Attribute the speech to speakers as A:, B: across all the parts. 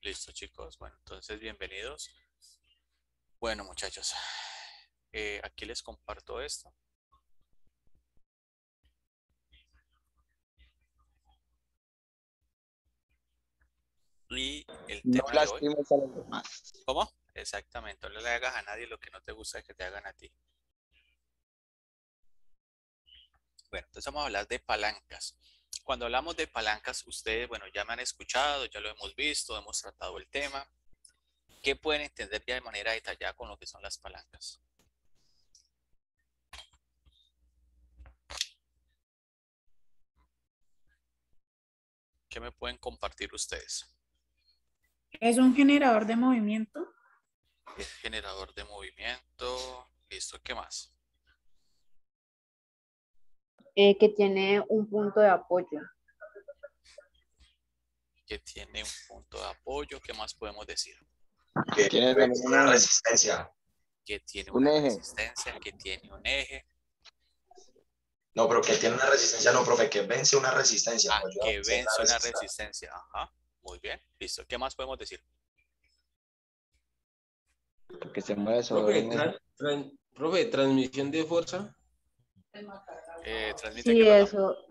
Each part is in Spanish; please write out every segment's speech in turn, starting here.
A: Listo, chicos. Bueno, entonces bienvenidos. Bueno, muchachos, aquí les comparto esto. Y el
B: No
A: tema de hoy,
B: lastimes a los demás.
A: ¿cómo? Exactamente, no le hagas a nadie lo que no te gusta que te hagan a ti. Bueno, entonces vamos a hablar de palancas. Cuando hablamos de palancas, ustedes, bueno, ya me han escuchado, ya lo hemos visto, hemos tratado el tema. ¿Qué pueden entender ya de manera detallada con lo que son las palancas? ¿Qué me pueden compartir ustedes?
C: Es un generador de movimiento.
A: Es generador de movimiento. Listo, ¿qué más?
D: Que tiene un punto de apoyo.
A: Que tiene un punto de apoyo. ¿Qué más podemos decir?
B: Que tiene también
E: Una resistencia.
A: Que tiene
B: un
A: una
B: eje.
A: resistencia, que tiene un eje.
E: No, pero que tiene una resistencia, no, profe, que vence una resistencia.
A: Ah,
E: O ayuda a
A: que
E: vencer
A: vence
E: la
A: una
E: resistencia.
A: resistencia. Ajá. Muy bien. Listo. ¿Qué más podemos decir?
B: Que se mueve sobre un eje.
F: Profe, transmisión de fuerza.
A: ¿Transmite qué,
D: Sí,
A: perdón?
D: eso.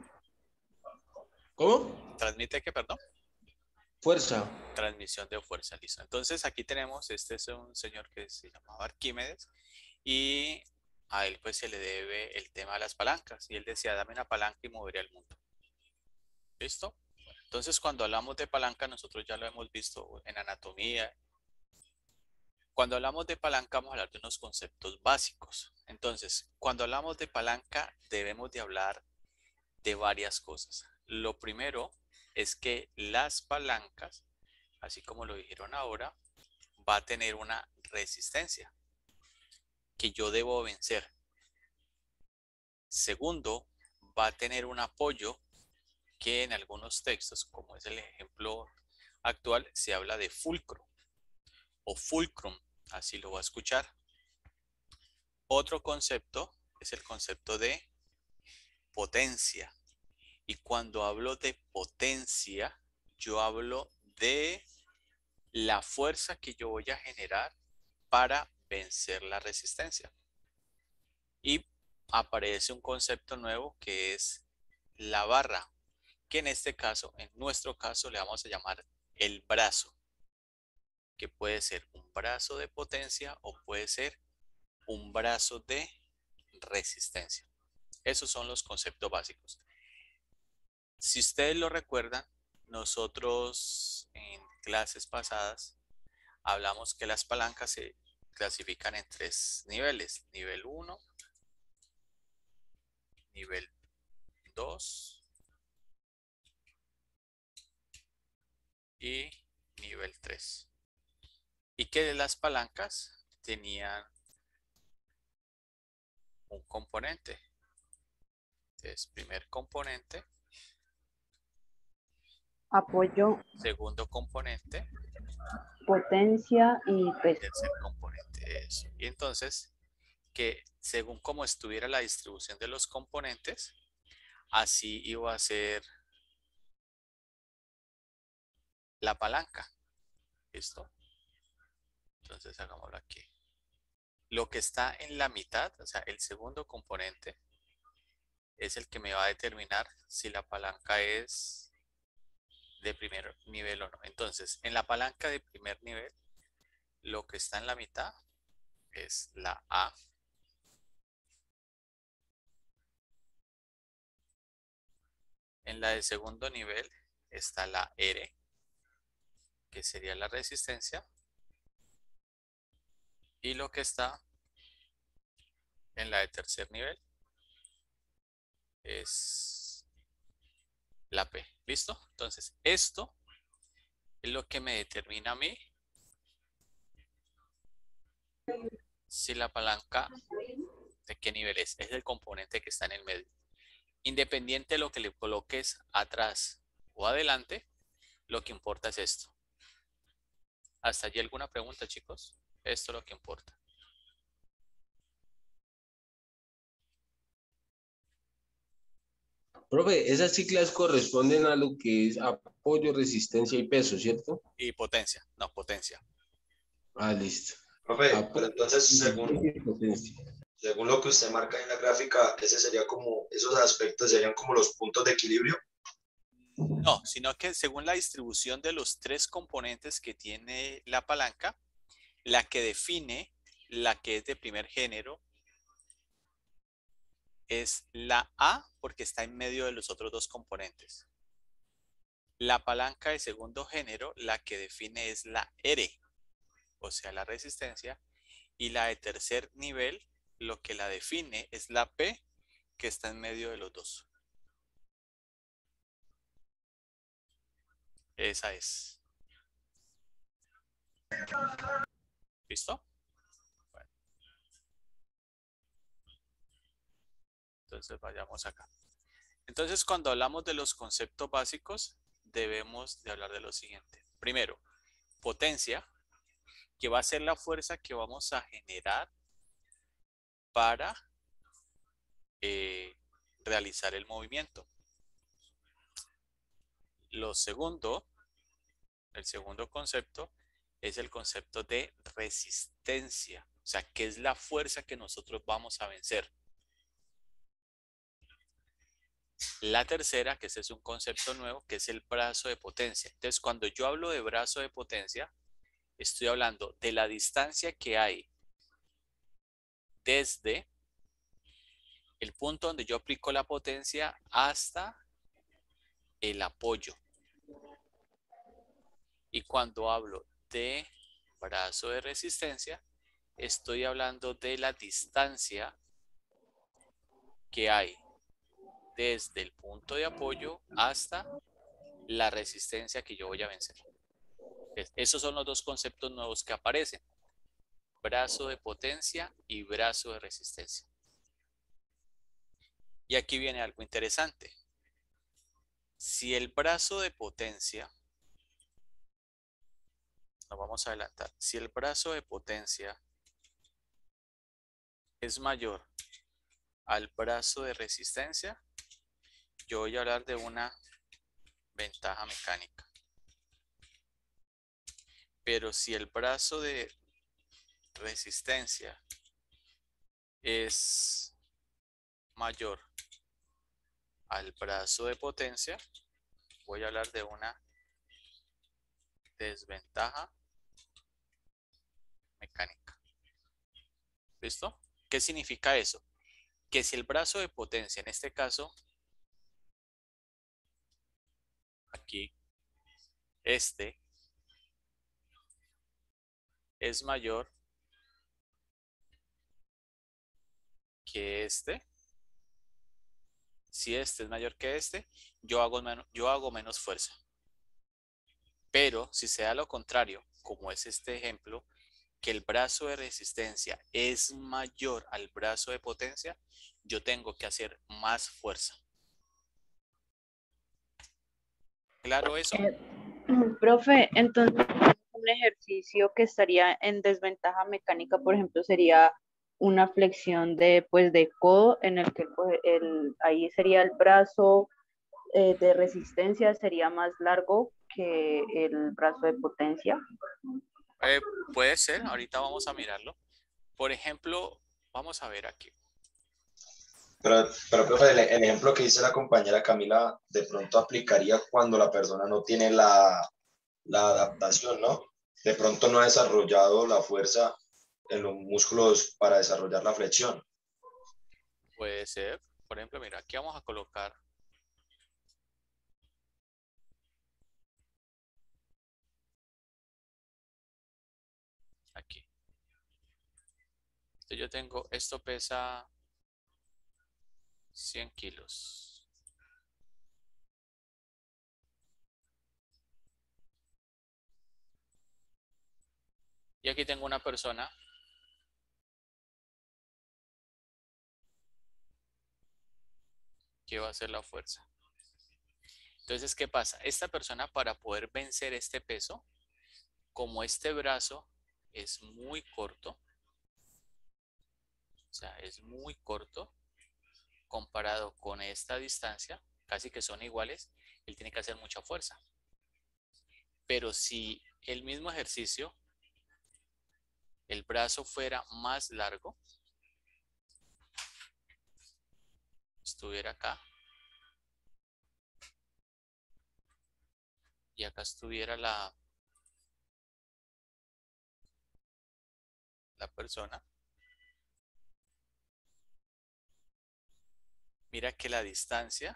F: ¿Cómo?
A: ¿Transmite qué, perdón?
F: Fuerza.
A: Transmisión de fuerza, listo. Entonces aquí tenemos, este es un señor que se llamaba Arquímedes y a él pues se le debe el tema de las palancas y él decía, dame una palanca y moveré el mundo. ¿Listo? Entonces cuando hablamos de palanca nosotros ya lo hemos visto en anatomía. Cuando hablamos de palanca vamos a hablar de unos conceptos básicos. Entonces, cuando hablamos de palanca debemos de hablar de varias cosas. Lo primero es que las palancas, así como lo dijeron ahora, va a tener una resistencia que yo debo vencer. Segundo, va a tener un apoyo que en algunos textos, como es el ejemplo actual, se habla de fulcro o fulcrum, así lo va a escuchar. Otro concepto es el concepto de potencia. Y cuando hablo de potencia, yo hablo de la fuerza que yo voy a generar para vencer la resistencia. Y aparece un concepto nuevo que es la barra, que en este caso, en nuestro caso, le vamos a llamar el brazo, que puede ser un brazo de potencia o puede ser un brazo de resistencia. Esos son los conceptos básicos. Si ustedes lo recuerdan, nosotros en clases pasadas hablamos que las palancas se clasifican en 3 niveles. Nivel 1, nivel 2 y nivel 3. Y que las palancas tenían un componente. Entonces, primer componente,
D: Apoyo,
A: segundo componente,
D: potencia y peso.
A: tercer componente. Eso. Y entonces, que según cómo estuviera la distribución de los componentes, así iba a ser la palanca. ¿Listo? Entonces, hagámoslo aquí. Lo que está en la mitad, o sea, el segundo componente, es el que me va a determinar si la palanca es de primer nivel o no. Entonces, en la palanca de primer nivel, lo que está en la mitad es la A. En la de segundo nivel está la R, que sería la resistencia. Y lo que está en la de tercer nivel es la P. ¿Listo? Entonces, esto es lo que me determina a mí si la palanca de qué nivel es. Es el componente que está en el medio. Independiente de lo que le coloques atrás o adelante, lo que importa es esto. ¿Hasta allí alguna pregunta, chicos? Esto es lo que importa.
F: Profe, esas siglas corresponden a lo que es apoyo, resistencia y peso, ¿cierto?
A: Y potencia, no, potencia.
F: Ah, listo.
E: Profe, pero
F: Apoyo,
E: entonces,
F: resistencia y potencia.
E: según lo que usted marca en la gráfica, ese sería como, esos aspectos serían como los puntos de equilibrio.
A: No, sino que según la distribución de los tres componentes que tiene la palanca, la que define la que es de primer género es la A porque está en medio de los otros dos componentes. La palanca de segundo género, la que define es la R, o sea, la resistencia, y la de tercer nivel, lo que la define es la P, que está en medio de los dos. Esa es. ¿Listo? Bueno, entonces vayamos acá. Entonces, cuando hablamos de los conceptos básicos, debemos de hablar de lo siguiente. Primero, potencia, que va a ser la fuerza que vamos a generar para realizar el movimiento. El segundo concepto es el concepto de resistencia, o sea, que es la fuerza que nosotros vamos a vencer. La tercera, que ese es un concepto nuevo, que es el brazo de potencia. Entonces, cuando yo hablo de brazo de potencia, estoy hablando de la distancia que hay desde el punto donde yo aplico la potencia hasta el apoyo. Y cuando hablo de brazo de resistencia, estoy hablando de la distancia que hay desde el punto de apoyo hasta la resistencia que yo voy a vencer. Esos son los dos conceptos nuevos que aparecen. Brazo de potencia y brazo de resistencia. Y aquí viene algo interesante. Si el brazo de potencia, nos vamos a adelantar, si el brazo de potencia es mayor al brazo de resistencia, yo voy a hablar de una ventaja mecánica. Pero si el brazo de resistencia es mayor al brazo de potencia, voy a hablar de una desventaja mecánica. ¿Listo? ¿Qué significa eso? Que si el brazo de potencia, en este caso, aquí, este, es mayor que este, si este es mayor que este, yo hago menos fuerza. Pero si se da lo contrario, como es este ejemplo, que el brazo de resistencia es mayor al brazo de potencia, yo tengo que hacer más fuerza. ¿Claro eso?
D: Profe, entonces un ejercicio que estaría en desventaja mecánica, por ejemplo, sería una flexión de, pues, de codo en el que pues, ahí sería el brazo de resistencia sería más largo que el brazo de potencia.
A: Puede ser, ahorita vamos a mirarlo. Por ejemplo, vamos a ver aquí.
E: Pero profe, el ejemplo que dice la compañera Camila, de pronto aplicaría cuando la persona no tiene la adaptación, ¿no? De pronto no ha desarrollado la fuerza en los músculos para desarrollar la flexión.
A: Puede ser. Por ejemplo, mira, aquí vamos a colocar aquí. Entonces yo tengo, esto pesa 100 kilos. Y aquí tengo una persona que va a hacer la fuerza. Entonces, ¿qué pasa? Esta persona, para poder vencer este peso, como este brazo es muy corto, o sea, es muy corto comparado con esta distancia, casi que son iguales, él tiene que hacer mucha fuerza. Pero si el mismo ejercicio, el brazo fuera más largo, estuviera acá, y acá estuviera la persona, mira que la distancia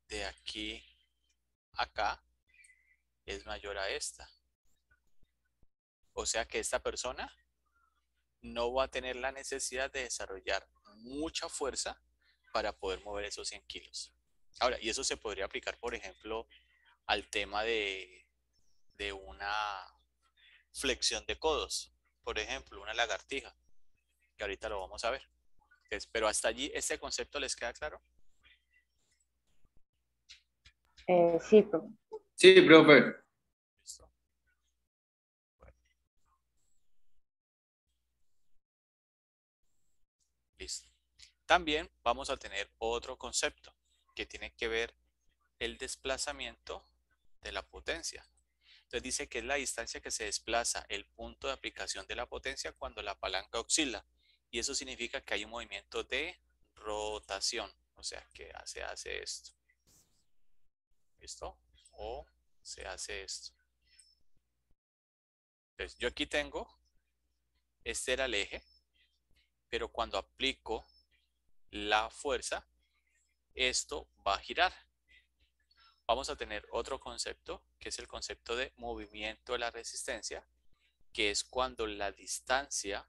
A: de aquí a acá es mayor a esta. O sea que esta persona no va a tener la necesidad de desarrollar mucha fuerza para poder mover esos 100 kilos. Ahora, y eso se podría aplicar, por ejemplo, al tema de una flexión de codos, por ejemplo, una lagartija, que ahorita lo vamos a ver. Pero hasta allí, ¿este concepto les queda claro?
D: Sí, profe.
G: Sí, profe.
A: ¿Listo? Bueno. Listo. También vamos a tener otro concepto que tiene que ver el desplazamiento de la potencia. Entonces dice que es la distancia que se desplaza el punto de aplicación de la potencia cuando la palanca oscila. Y eso significa que hay un movimiento de rotación. O sea que se hace esto. ¿Listo? O se hace esto. Entonces yo aquí tengo, este era el eje, pero cuando aplico la fuerza, esto va a girar. Vamos a tener otro concepto, que es el concepto de movimiento de la resistencia, que es cuando la distancia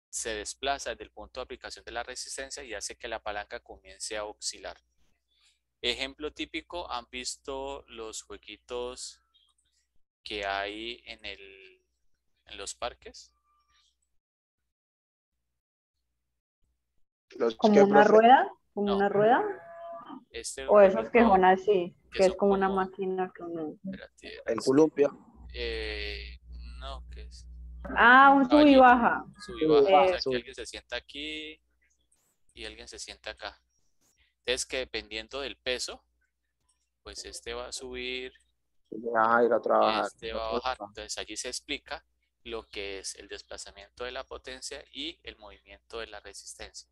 A: se desplaza desde el punto de aplicación de la resistencia y hace que la palanca comience a oscilar. Ejemplo típico, ¿han visto los jueguitos que hay en los parques?
D: ¿Como
B: ¿Qué,
D: una
B: profe?
D: rueda? ¿Como
A: No.
D: una rueda?
A: Este
D: O esos que
A: jueguito
D: son así,
A: que
D: que es
A: son
D: como una
A: como-
D: máquina que uno...
A: espérate,
B: El
A: es
B: columpio.
A: no, ¿qué es?
D: Ah, un sub y
A: Caballito,
D: baja.
A: sub y baja. O sea, que
B: Sub.
A: alguien se sienta aquí y alguien se sienta acá. Entonces, que dependiendo del peso, pues este va a subir
B: Ajá, ir a
A: y
B: trabajar.
A: este va a bajar. Entonces, allí se explica lo que es el desplazamiento de la potencia y el movimiento de la resistencia.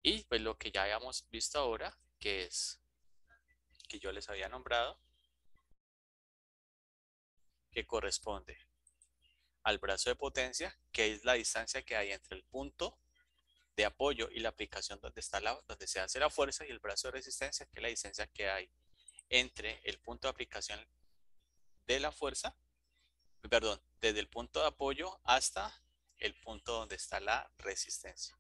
A: Y pues lo que ya habíamos visto ahora, que es que yo les había nombrado, que corresponde al brazo de potencia, que es la distancia que hay entre el punto de apoyo y la aplicación donde se hace la fuerza, y el brazo de resistencia, que es la distancia que hay entre el punto de aplicación de la fuerza, perdón, desde el punto de apoyo hasta el punto donde está la resistencia.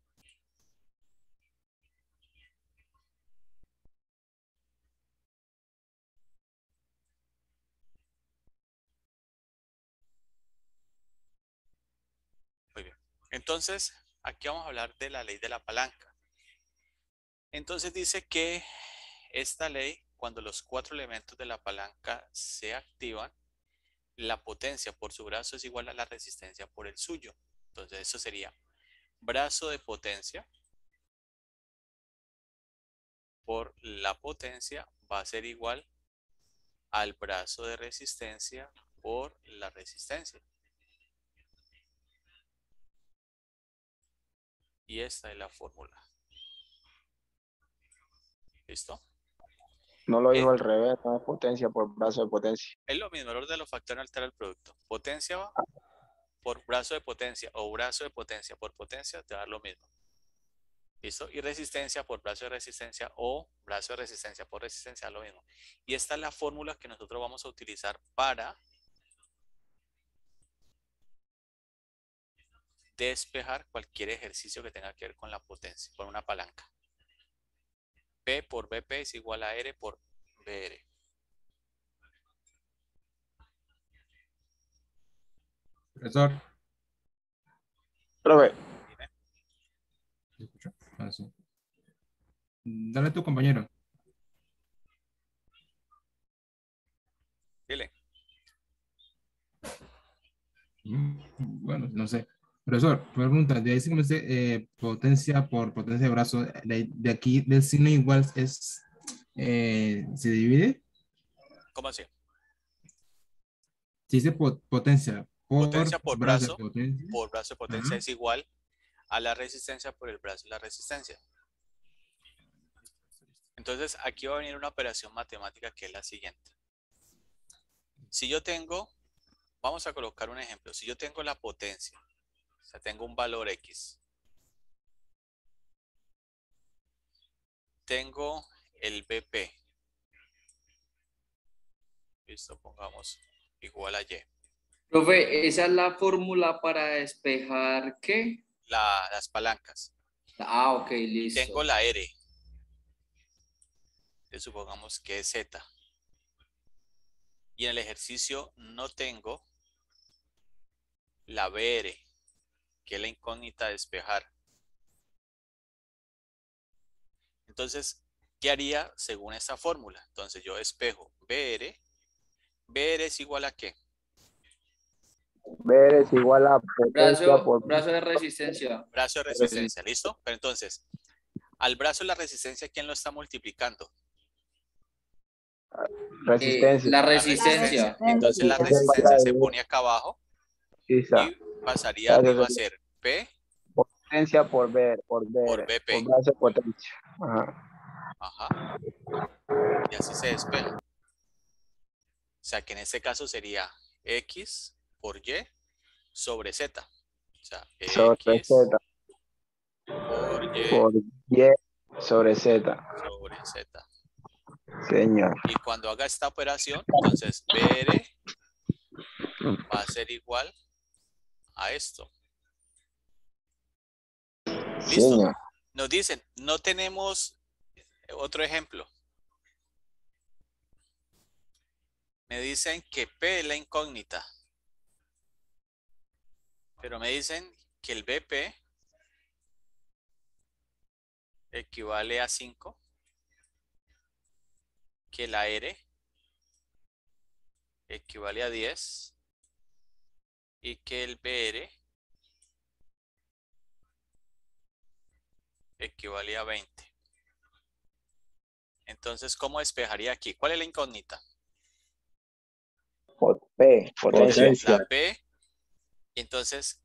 A: Muy bien. Entonces, aquí vamos a hablar de la ley de la palanca. Entonces dice que esta ley, cuando los 4 elementos de la palanca se activan, la potencia por su brazo es igual a la resistencia por el suyo. Entonces eso sería brazo de potencia por la potencia va a ser igual al brazo de resistencia por la resistencia. Y esta es la fórmula. ¿Listo?
B: No lo dijo al revés, no es potencia por brazo de potencia.
A: Es lo mismo, el orden de los factores no altera el producto. Potencia por brazo de potencia o brazo de potencia por potencia te va a dar lo mismo. ¿Listo? Y resistencia por brazo de resistencia o brazo de resistencia por resistencia lo mismo. Y esta es la fórmula que nosotros vamos a utilizar para despejar cualquier ejercicio que tenga que ver con la potencia, con una palanca. P por BP es igual a R por BR.
G: Profesor.
B: Profe,
A: Dime.
G: ¿Me escucha? Ah, sí. Dale a tu compañero.
A: Dile.
G: Bueno, no sé. Profesor, pregunta, de ahí se conoce potencia por potencia de brazo, de aquí del signo igual es se divide.
A: ¿Cómo así?
G: Si dice potencia
A: Potencia por brazo,
G: de potencia.
A: es igual a la resistencia por el brazo de la resistencia. Entonces, aquí va a venir una operación matemática que es la siguiente. Si yo tengo, vamos a colocar un ejemplo. Si yo tengo la potencia, o sea, tengo un valor X. Tengo el BP. Listo, pongamos igual a Y.
H: Profe, ¿esa es la fórmula para despejar qué?
A: Las palancas.
H: Ah, ok, listo.
A: Tengo la R. Entonces, supongamos que es Z. Y en el ejercicio no tengo la BR, que es la incógnita a despejar. Entonces, ¿qué haría según esta fórmula? Entonces yo despejo BR. ¿BR es igual a qué?
B: B es igual a potencia por
H: Brazo de resistencia.
A: Brazo de resistencia, ¿listo? Pero entonces, al brazo de la resistencia, ¿quién lo está multiplicando?
B: resistencia.
H: La resistencia.
A: Entonces la resistencia se pone acá abajo
B: Sí,
A: y pasaría arriba a ser P
B: potencia por B, por
A: BP.
B: por brazo de potencia. Ajá.
A: Ajá. Y así se despeja. O sea que en este caso sería X por Y sobre Z. O sea,
B: Sobre
A: X
B: Z
A: por Y
B: Y sobre Z.
A: sobre Z.
B: Señor.
A: Y cuando haga esta operación, entonces BR va a ser igual a esto. ¿Listo?
B: Señor.
A: Nos dicen, no tenemos otro ejemplo. Me dicen que P es la incógnita. Pero me dicen que el BP equivale a 5. Que la R equivale a 10. Y que el BR equivale a 20. Entonces, ¿cómo despejaría aquí? ¿Cuál es la incógnita?
B: P, potencia.
A: La P. Entonces,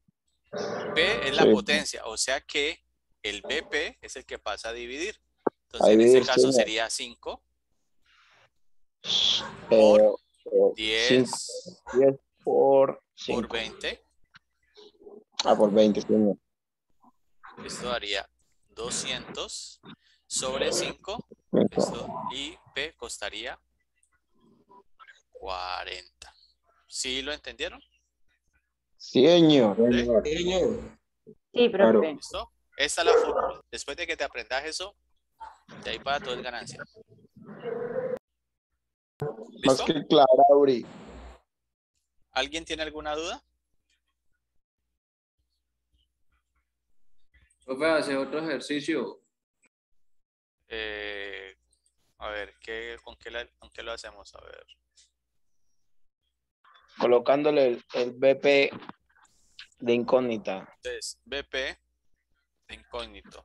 A: P es la
B: Sí.
A: potencia. O sea que el BP es el que pasa a dividir. Entonces,
B: A
A: en
B: dividir,
A: este caso
B: señor.
A: sería 5 por 10
B: 10 por 5.
A: por 20.
B: Por 20, señor.
A: Esto daría 200 sobre 5. Esto, y P costaría 40. ¿Sí lo entendieron?
B: Señor.
F: Señor.
D: Sí, profe.
A: ¿Listo? Esta es la fórmula. Después de que te aprendas eso, de ahí para todo es ganancia.
B: Más
A: ¿Listo?
B: que clara, Uri.
A: ¿Alguien tiene alguna duda?
H: Profe, hace otro ejercicio.
A: A ver, con qué lo hacemos? A ver.
B: Colocándole el BP de incógnita.
A: Entonces, BP de incógnito.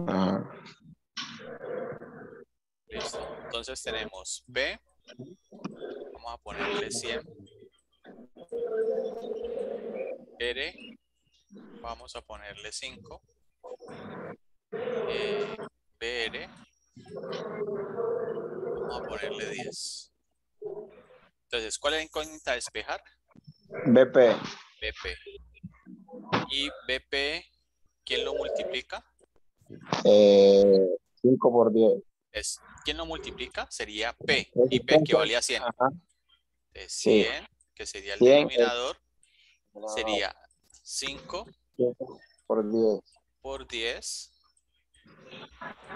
B: Ajá.
A: Listo. Entonces tenemos P. Vamos a ponerle 100. R. Vamos a ponerle 5. BR. Vamos a ponerle 10. Entonces, ¿cuál es la incógnita a despejar?
B: BP.
A: BP. ¿Y BP quién lo multiplica?
B: 5 por 10.
A: ¿Quién lo multiplica? Sería P. Y P equivale a 100.
B: Ajá.
A: Entonces,
B: Sí.
A: 100, que sería el
B: 100
A: denominador, sería 5
B: por 10.
A: por 10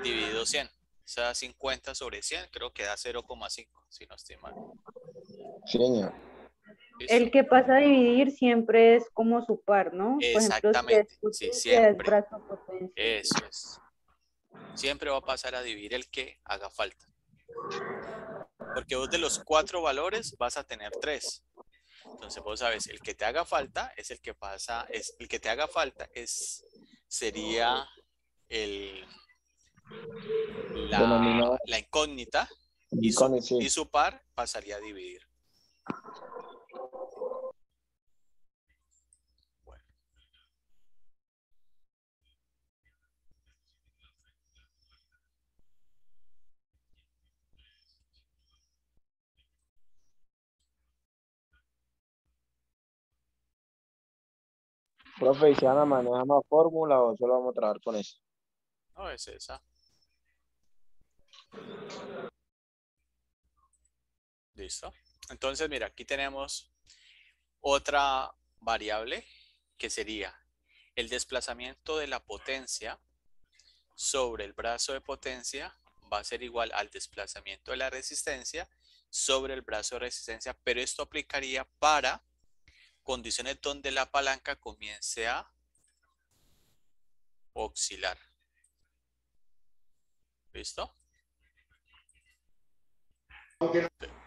A: dividido 100. O sea, 50 sobre 100, creo que da 0,5, si no estoy mal.
B: Señor.
A: ¿Listo?
D: El que pasa a dividir siempre es como su par, ¿no?
A: Exactamente,
D: Por ejemplo, si
A: sí,
D: es potencia,
A: siempre.
D: es brazo potencia.
A: Eso es. Siempre va a pasar a dividir el que haga falta. Porque vos de los 4 valores vas a tener 3. Entonces vos sabes, el que te haga falta es el que pasa, el que te haga falta sería
B: Denominador.
A: incógnita
B: Incógnita, sí.
A: y su par pasaría a dividir. Bueno.
B: Profe, ¿y si van a manejar más fórmula o solo vamos a trabajar con eso?
A: No es esa. Listo. Entonces, mira, aquí tenemos otra variable que sería el desplazamiento de la potencia sobre el brazo de potencia va a ser igual al desplazamiento de la resistencia sobre el brazo de resistencia, pero esto aplicaría para condiciones donde la palanca comience a oscilar. ¿Listo?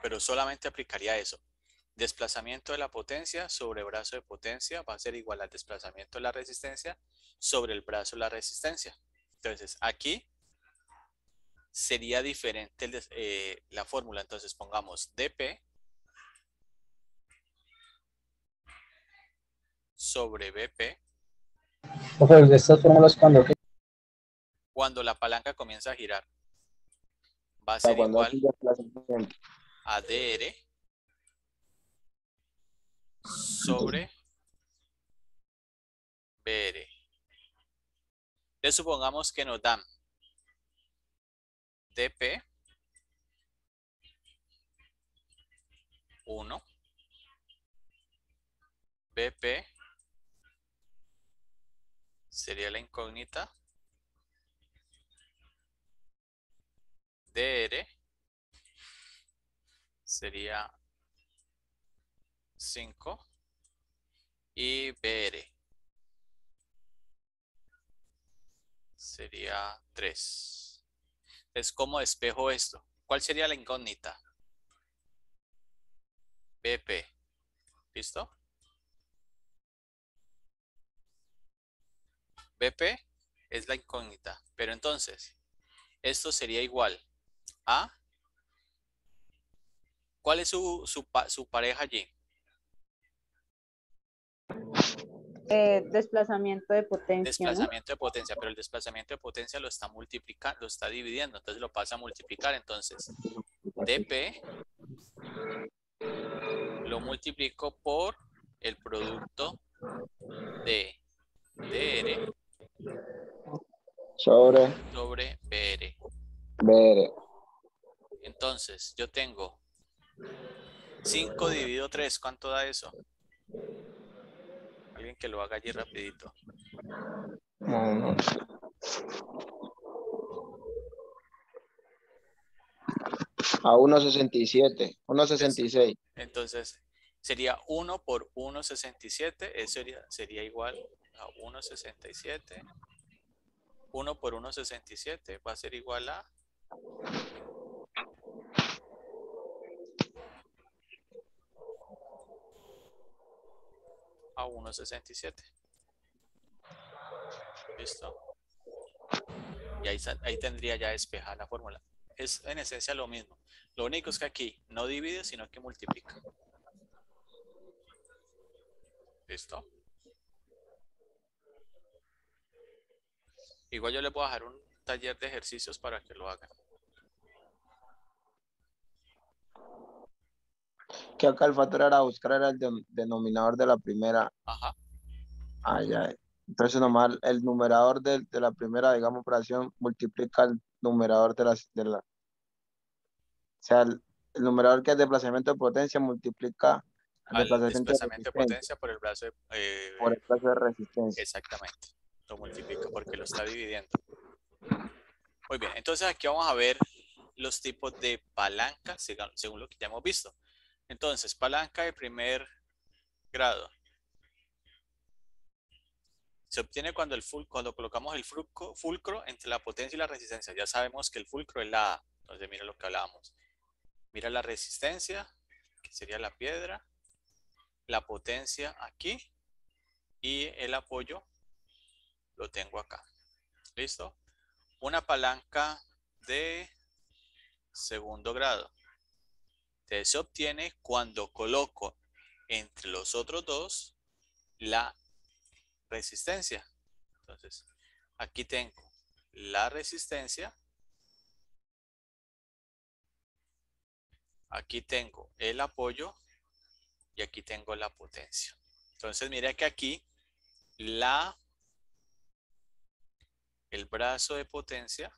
A: Pero solamente aplicaría eso. Desplazamiento de la potencia sobre brazo de potencia va a ser igual al desplazamiento de la resistencia sobre el brazo de la resistencia. Entonces, aquí sería diferente la fórmula. Entonces, pongamos dP sobre BP
I: Profe, de estas fórmulas
A: cuando la palanca comienza a girar. Va a
B: O sea,
A: ser
B: cuando hace
A: igual
B: un desplazamiento.
A: a DR sobre BR. Entonces supongamos que nos dan dP 1, BP sería la incógnita, DR sería 5 y BR sería 3. Entonces, ¿cómo despejo esto? ¿Cuál sería la incógnita? BP. ¿Listo? BP es la incógnita. Pero entonces, esto sería igual a... ¿Cuál es su pareja allí?
D: Desplazamiento de potencia,
A: Desplazamiento de potencia, pero el desplazamiento de potencia lo está multiplicando, lo está dividiendo, entonces lo pasa a multiplicar. Entonces, dP lo multiplico por el producto de DR
B: Sobre
A: sobre BR.
B: BR.
A: Entonces, yo tengo 5 dividido 3, ¿cuánto da eso? Alguien que lo haga allí rapidito.
B: No. A 1.67, 1.66.
A: Entonces, sería 1 por 1.67, eso sería igual a 1.67. 1 por 1.67 va a ser igual a 1.67. ¿Listo? Y ahí tendría ya despejada la fórmula. Es en esencia lo mismo. Lo único es que aquí no divide, sino que multiplica. ¿Listo? Igual yo les voy a dejar un taller de ejercicios para que lo hagan.
B: Que acá el factor era buscar era el denominador de la primera.
A: Ajá.
B: Ya. Entonces nomás el numerador de la primera, digamos, operación multiplica el numerador o sea, el numerador que es desplazamiento de potencia multiplica el
A: Al
B: desplazamiento de
A: desplazamiento de
B: resistencia
A: potencia por el brazo
B: por el brazo de resistencia.
A: exactamente. Lo multiplica porque lo está dividiendo. Muy bien, entonces aquí vamos a ver los tipos de palanca según lo que ya hemos visto. Entonces, palanca de primer grado. Se obtiene cuando colocamos el fulcro entre la potencia y la resistencia. Ya sabemos que el fulcro es la A. Entonces, mira lo que hablábamos. Mira la resistencia, que sería la piedra. La potencia aquí. Y el apoyo lo tengo acá. ¿Listo? Una palanca de segundo grado. Entonces se obtiene cuando coloco entre los otros dos la resistencia. Entonces, aquí tengo la resistencia. Aquí tengo el apoyo y aquí tengo la potencia. Entonces, mira que aquí el brazo de potencia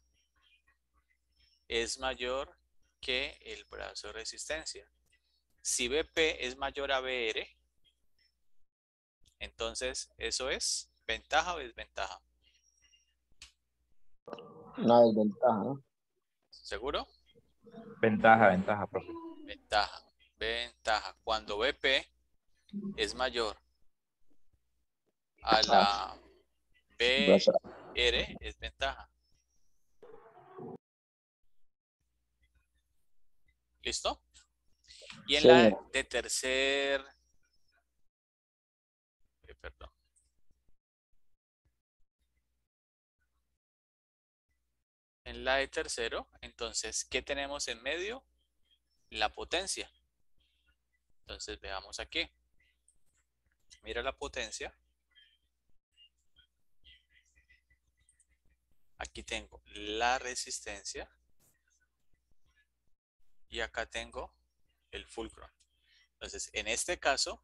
A: es mayor que el brazo de resistencia. Si BP es mayor a BR, entonces eso es ventaja o desventaja.
B: Una desventaja, ¿no?
A: ¿Seguro?
J: Ventaja, profe.
A: Ventaja. Ventaja. Cuando BP es mayor a la BR, es ventaja. ¿Listo? Y en
B: Sí.
A: la de tercer... perdón. En la de tercero, entonces, ¿qué tenemos en medio? La potencia. Entonces, veamos aquí. Mira la potencia. Aquí tengo la resistencia. Y acá tengo el fulcro. Entonces, en este caso,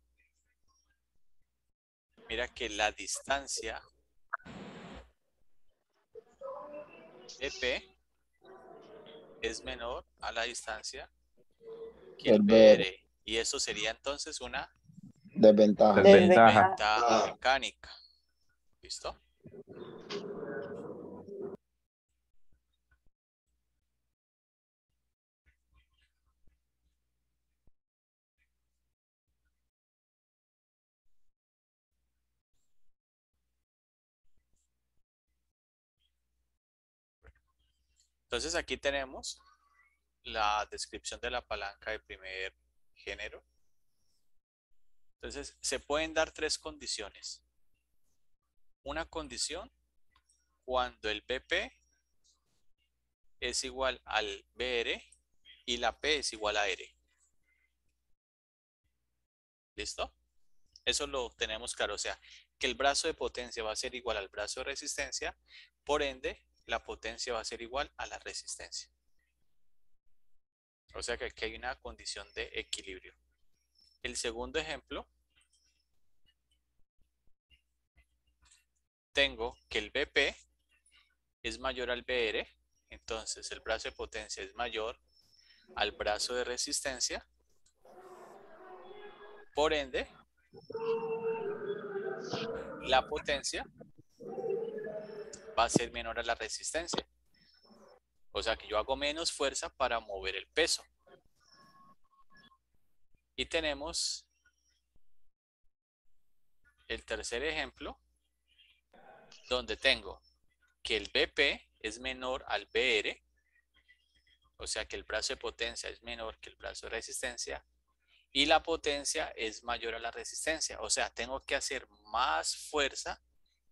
A: mira que la distancia BP es menor a la distancia que el
B: El
A: BR. Y eso sería entonces una
B: desventaja.
A: ventaja mecánica. ¿Listo? Entonces aquí tenemos la descripción de la palanca de primer género. Entonces se pueden dar tres condiciones. Una condición cuando el BP es igual al BR y la P es igual a R. ¿Listo? Eso lo tenemos claro. O sea, que el brazo de potencia va a ser igual al brazo de resistencia. Por ende, la potencia va a ser igual a la resistencia. O sea que aquí hay una condición de equilibrio. El segundo ejemplo, tengo que el BP es mayor al BR, entonces el brazo de potencia es mayor al brazo de resistencia. Por ende, la potencia va a ser menor a la resistencia. O sea que yo hago menos fuerza para mover el peso. Y tenemos el tercer ejemplo, donde tengo que el BP es menor al BR, o sea que el brazo de potencia es menor que el brazo de resistencia, y la potencia es mayor a la resistencia. O sea, tengo que hacer más fuerza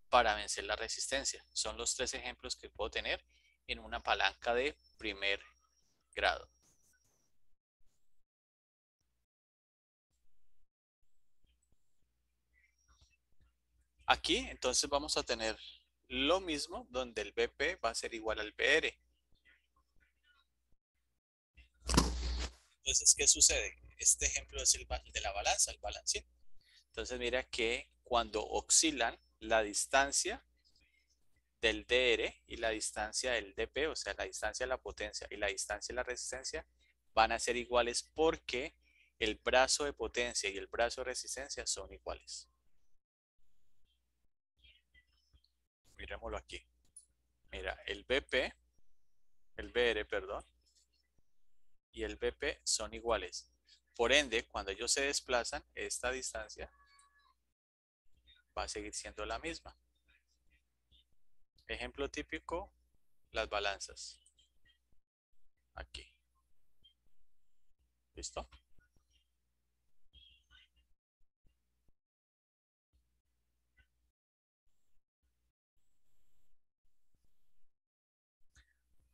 A: para vencer la resistencia. Son los tres ejemplos que puedo tener en una palanca de primer grado. Aquí entonces vamos a tener lo mismo donde el BP va a ser igual al BR. Entonces, ¿qué sucede? Este ejemplo es el de la balanza, el balancín. Entonces mira que cuando oscilan la distancia del DR y la distancia del DP, o sea, la distancia de la potencia y la distancia de la resistencia, van a ser iguales porque el brazo de potencia y el brazo de resistencia son iguales. Miremoslo aquí. Mira, el BP, el BR, perdón, y el BP son iguales. Por ende, cuando ellos se desplazan, esta distancia va a seguir siendo la misma. Ejemplo típico, las balanzas. Aquí. ¿Listo?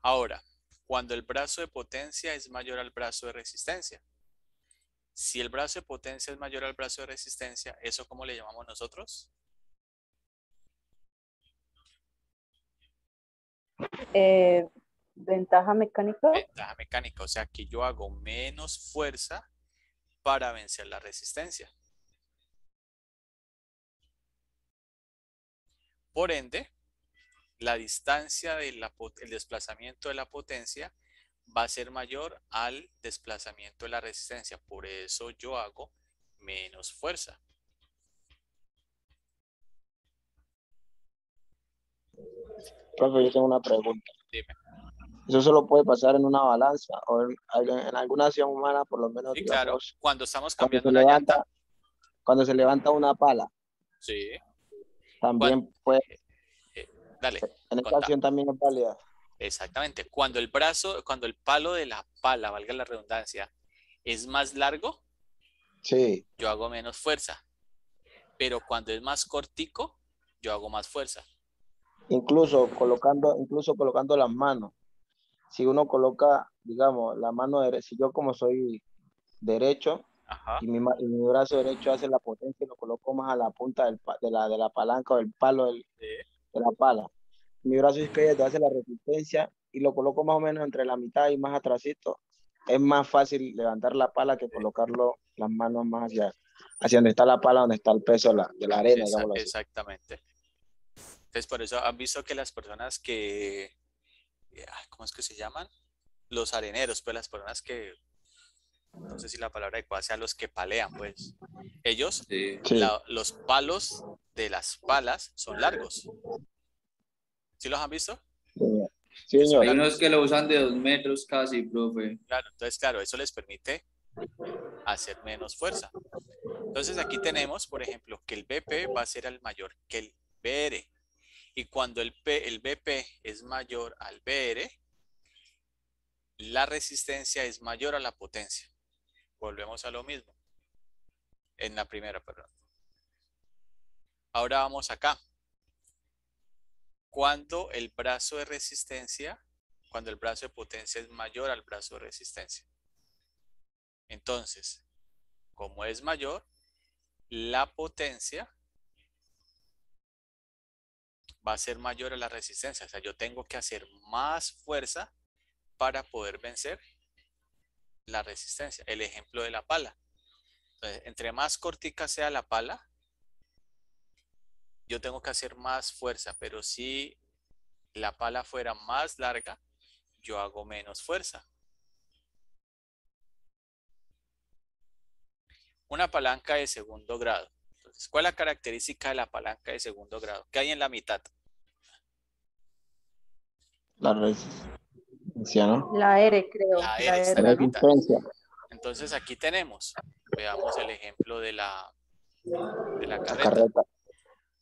A: Ahora, Cuando el brazo de potencia es mayor al brazo de resistencia. Si el brazo de potencia es mayor al brazo de resistencia, ¿eso cómo le llamamos nosotros?
D: Ventaja mecánica.
A: Ventaja mecánica, o sea que yo hago menos fuerza para vencer la resistencia. Por ende, la distancia el desplazamiento de la potencia va a ser mayor al desplazamiento de la resistencia. Por eso yo hago menos fuerza.
B: Profe, yo tengo una pregunta.
A: Dime.
B: ¿Eso solo puede pasar en una balanza o en alguna acción humana, por lo menos,
A: Sí,
B: digamos,
A: claro, cuando estamos
B: cuando
A: cambiando
B: se
A: una
B: levanta,
A: llanta?
B: cuando se levanta una pala,
A: Sí.
B: también puede,
A: Dale,
B: en esta
A: contá.
B: acción también es válida?
A: Exactamente. Cuando el palo de la pala, valga la redundancia, es más largo,
B: Sí,
A: yo hago menos fuerza. Pero cuando es más cortico, yo hago más fuerza.
B: incluso colocando las manos. Si uno coloca, digamos, la mano derecha, si yo como soy derecho
A: Ajá.
B: y y mi brazo derecho hace la potencia y lo coloco más a la punta de la palanca o del palo
A: Sí.
B: de la pala. Mi brazo izquierdo hace la resistencia y lo coloco más o menos entre la mitad y más atrásito. Es más fácil levantar la pala que colocarlo las manos más hacia donde está la pala, donde está el peso de la arena, digámoslo así.
A: Exactamente. Entonces, por eso han visto que las personas que, ¿cómo es que se llaman? Los areneros, pues las personas que, no sé si la palabra adecuada sea los que palean, pues. Ellos,
H: Sí.
B: Sí,
A: los palos de las palas son largos. ¿Sí los han visto?
B: sí,
A: Que son
B: señor.
H: Hay unos
A: largos.
H: que lo usan de 2 metros casi, profe.
A: Claro, entonces, claro, eso les permite hacer menos fuerza. Entonces, aquí tenemos, por ejemplo, que el BP va a ser el mayor que el BR. Y cuando el BP es mayor al BR, la resistencia es mayor a la potencia. Volvemos a lo mismo. En la primera, perdón. Ahora vamos acá. Cuando el brazo de resistencia, cuando el brazo de potencia es mayor al brazo de resistencia. Entonces, como es mayor, la potencia va a ser mayor a la resistencia. O sea, yo tengo que hacer más fuerza para poder vencer la resistencia. El ejemplo de la pala. Entonces, entre más cortica sea la pala, yo tengo que hacer más fuerza, pero si la pala fuera más larga, yo hago menos fuerza. Una palanca de segundo grado. Entonces, ¿cuál es la característica de la palanca de segundo grado? ¿Qué hay en la mitad?
B: La resistencia, ¿no?
D: La R, creo.
A: La
D: La
A: R está
D: R,
A: en la
B: La
D: ¿no?
A: mitad.
B: resistencia.
A: Entonces aquí tenemos, veamos el ejemplo de la
B: La
A: carreta.
B: carreta.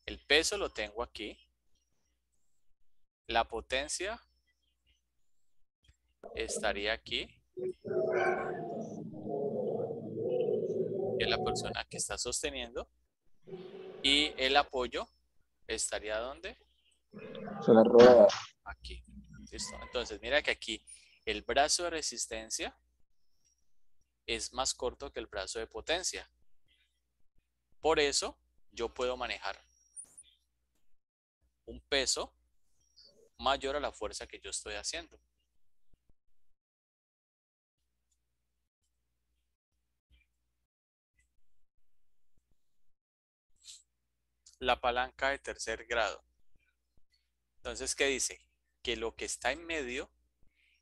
A: El peso lo tengo aquí. La potencia estaría aquí. Que es la persona que está sosteniendo. Y el apoyo estaría ¿dónde?
B: Se la rueda.
A: Aquí. ¿Listo? Entonces mira que aquí el brazo de resistencia es más corto que el brazo de potencia. Por eso yo puedo manejar un peso mayor a la fuerza que yo estoy haciendo. La palanca de tercer grado. Entonces, ¿qué dice? Que lo que está en medio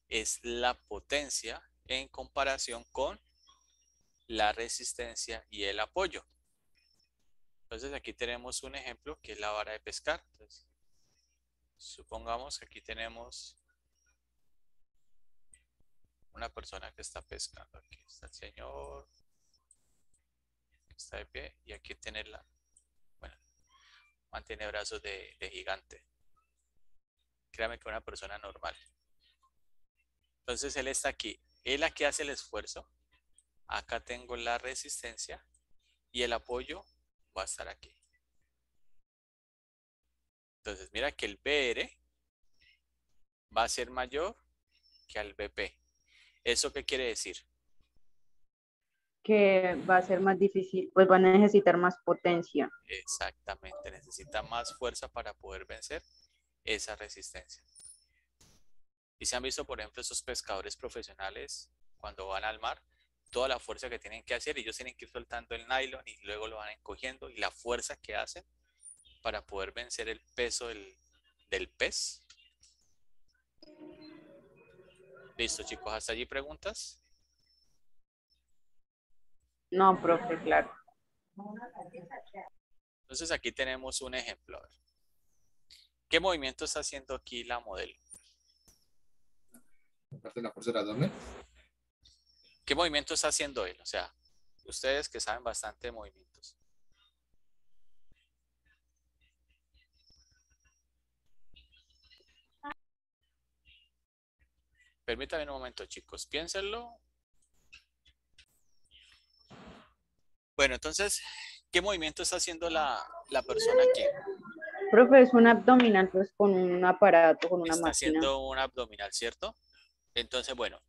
A: es la potencia en comparación con la resistencia y el apoyo. Entonces, aquí tenemos un ejemplo que es la vara de pescar. Entonces, supongamos que aquí tenemos una persona que está pescando. Aquí está el señor que está de pie y aquí tiene bueno, mantiene brazos de gigante. Créame que una persona normal. Entonces él está aquí. Él aquí hace el esfuerzo. Acá tengo la resistencia y el apoyo va a estar aquí. Entonces mira que el BR va a ser mayor que al BP. ¿Eso qué quiere decir?
D: Que va a ser más difícil, pues van a necesitar más potencia.
A: Exactamente, necesita más fuerza para poder vencer esa resistencia. Y se han visto, por ejemplo, esos pescadores profesionales cuando van al mar, toda la fuerza que tienen que hacer, ellos tienen que ir soltando el nylon y luego lo van encogiendo, y la fuerza que hacen para poder vencer el peso del pez. Listo, chicos, ¿hasta allí preguntas?
D: No, profe, claro.
A: Entonces aquí tenemos un ejemplo. A ver. ¿Qué movimiento está haciendo aquí la modelo?
G: Aparte de la fuerza del abdomen.
A: ¿Qué movimiento está haciendo él? O sea, ustedes que saben bastante de movimientos. Permítanme un momento, chicos. Piénsenlo. Bueno, entonces, ¿qué movimiento está haciendo la persona aquí?
D: Profe, es un abdominal, pues con un aparato, con una
A: Está
D: máquina.
A: haciendo un abdominal, ¿cierto? Entonces, bueno,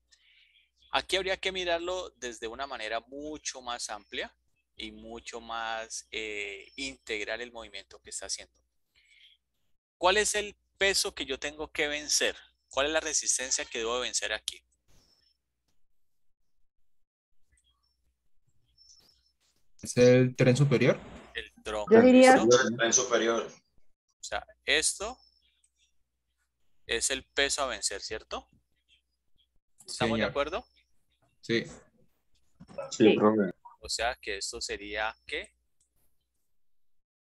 A: aquí habría que mirarlo desde una manera mucho más amplia y mucho más integral el movimiento que está haciendo. ¿Cuál es el peso que yo tengo que vencer? ¿Cuál es la resistencia que debo vencer aquí?
G: Es el tren superior.
A: El tronco.
D: Yo diría-
A: ¿listo?
E: El tren superior.
A: O sea, esto es el peso a vencer, ¿cierto? ¿Estamos de
G: Señor.
A: acuerdo?
G: Sí.
D: Sí.
B: profe.
A: O sea que esto sería, ¿qué?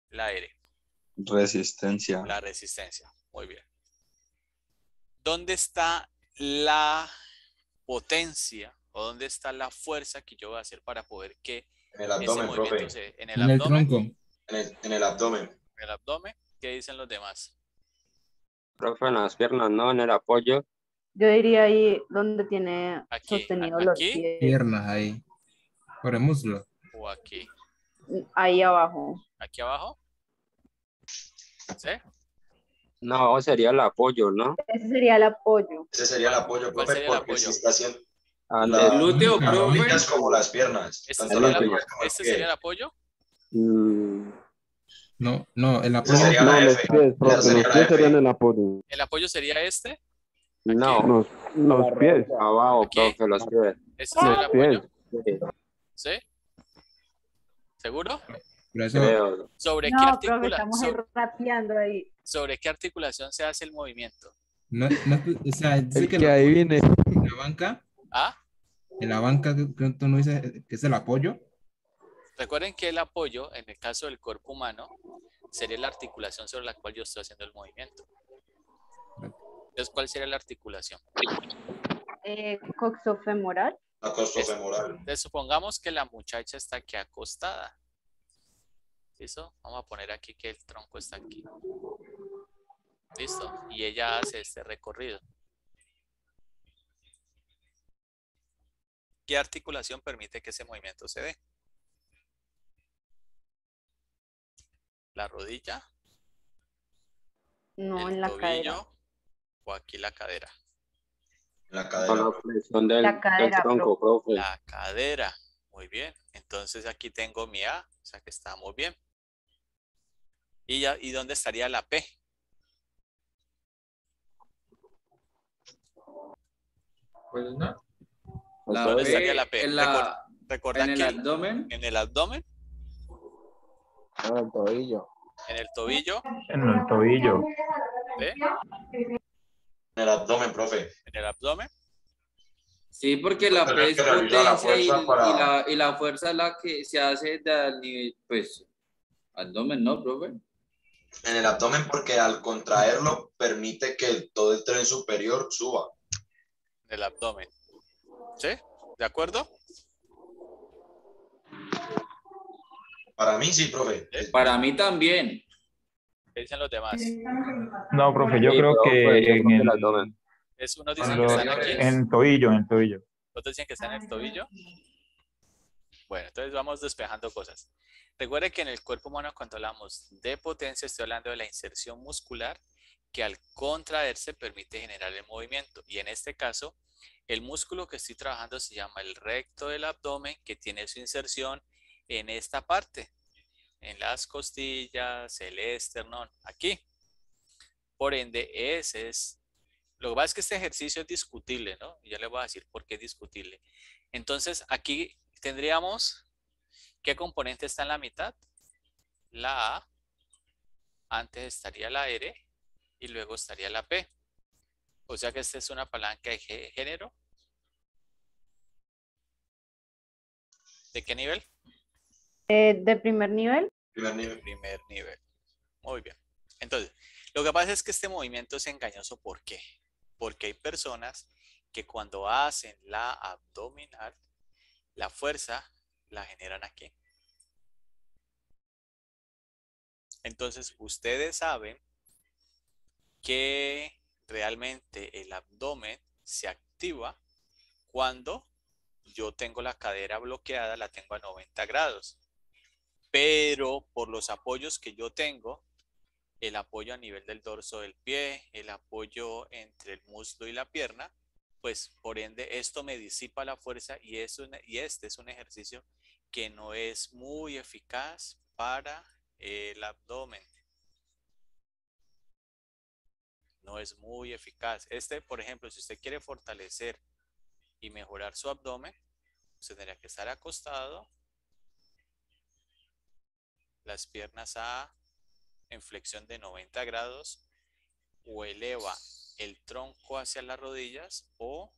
A: La R,
B: Resistencia.
A: la resistencia. Muy bien. ¿Dónde está la potencia o dónde está la fuerza que yo voy a hacer para poder que
E: En el
A: ese
E: abdomen,
A: movimiento
E: profe.
A: se... En
G: En el
A: abdomen,
G: tronco.
E: En el abdomen.
A: en el abdomen, ¿qué dicen los demás?
K: Profe, en las piernas, no, en el apoyo.
D: Yo diría ahí donde tiene
A: Aquí,
D: sostenido los
A: aquí.
D: pies.
G: Piernas ahí. Por el muslo.
A: O aquí.
D: Ahí abajo.
A: ¿Aquí abajo? ¿Sí?
K: No, sería el apoyo, ¿no?
D: Ese sería el apoyo.
E: Ese sería el apoyo,
A: ¿Cuál
E: profe,
A: sería el
E: porque
A: apoyo?
E: si está haciendo
K: Al
E: la-
H: Glúteo,
G: Ah,
H: profe.
E: rodillas como las piernas.
A: ¿Este
E: Tanto
A: sería,
E: las
K: el
E: rodillas como el
A: este
E: pie.
A: sería el apoyo?
G: No, no, el
E: Esa
G: apoyo.
E: sería la F. Esa sería la F.
L: el apoyo.
A: ¿El apoyo sería este?
K: No,
L: Los pies.
K: abajo,
A: ¿Aquí?
K: profe, los pies.
A: ¿Este sería el apoyo?
K: Sí,
A: ¿Sí? ¿Seguro?
G: Por eso,
K: creo.
A: ¿Sobre qué
D: No, profe, estamos
A: articulación?
D: rapeando ahí.
A: ¿Sobre qué articulación se hace el movimiento?
G: no, o sea, dice
L: El
G: que
L: que adivine.
G: en la banca,
A: ¿Ah?
G: que tú no dices que es el apoyo.
A: Recuerden que el apoyo, en el caso del cuerpo humano, sería la articulación sobre la cual yo estoy haciendo el movimiento. Entonces, ¿cuál sería la articulación?
D: Coxofemoral.
E: La costofemoral.
A: Entonces, supongamos que la muchacha está aquí acostada. ¿Listo? Vamos a poner aquí que el tronco está aquí. ¿Listo? Y ella hace este recorrido. ¿Qué articulación permite que ese movimiento se dé? ¿La rodilla?
D: No,
A: ¿El
D: en la
A: tobillo?
D: cadera.
A: ¿O aquí la cadera?
E: La
K: Con
E: cadera.
K: la
E: profe.
K: flexión del,
D: La cadera,
K: del tronco, profe.
A: La cadera. Muy bien. Entonces aquí tengo mi A, o sea que estamos bien. ¿Y dónde estaría la P?
H: Pues no. La
A: ¿Dónde
H: P
A: estaría la P?
H: en la-
A: Recuerda
H: en el
A: que
H: abdomen.
A: en el abdomen,
B: En el tobillo.
A: en el tobillo,
J: En el tobillo.
A: ¿sí?
E: En el abdomen, profe.
A: En el abdomen.
H: Sí, porque la
E: Porque
H: P
E: es
H: es
E: que realiza la
H: potencia
E: fuerza para-
H: y la fuerza es la que se hace del nivel, pues, abdomen, ¿no, profe?
E: En el abdomen porque al contraerlo permite que todo el tren superior suba.
A: En el abdomen. ¿Sí? ¿De acuerdo?
E: Para mí sí, profe.
H: Para mí también.
A: ¿Qué dicen los demás?
J: No, profe, yo
K: Sí,
J: creo
K: profe,
J: que
K: yo
J: en
K: creo que
J: el,
K: el abdomen.
A: Unos dicen
J: cuando-
A: que están aquí.
J: en el tobillo, en el tobillo.
A: Otros dicen que están en el tobillo. Bueno, entonces vamos despejando cosas. Recuerde que en el cuerpo humano cuando hablamos de potencia estoy hablando de la inserción muscular que al contraerse permite generar el movimiento. Y en este caso, el músculo que estoy trabajando se llama el recto del abdomen, que tiene su inserción en esta parte, en las costillas, el esternón, aquí. Por ende, ese es. Lo que pasa es que este ejercicio es discutible, ¿no? Ya les voy a decir por qué es discutible. Entonces, aquí tendríamos, ¿qué componente está en la mitad? La A, antes estaría la R y luego estaría la P. O sea que esta es una palanca de género. ¿De qué nivel?
D: ¿De primer nivel?
A: Primer nivel. Muy bien. Entonces, lo que pasa es que este movimiento es engañoso. ¿Por qué? Porque hay personas que cuando hacen la abdominal, la fuerza la generan aquí. Entonces, ustedes saben que realmente el abdomen se activa cuando yo tengo la cadera bloqueada, la tengo a 90 grados. Pero por los apoyos que yo tengo, el apoyo a nivel del dorso del pie, el apoyo entre el muslo y la pierna, pues por ende esto me disipa la fuerza y este es un ejercicio que no es muy eficaz para el abdomen. No es muy eficaz. Este, por ejemplo, si usted quiere fortalecer y mejorar su abdomen, usted tendría que estar acostado, las piernas en flexión de 90 grados, o eleva el tronco hacia las rodillas o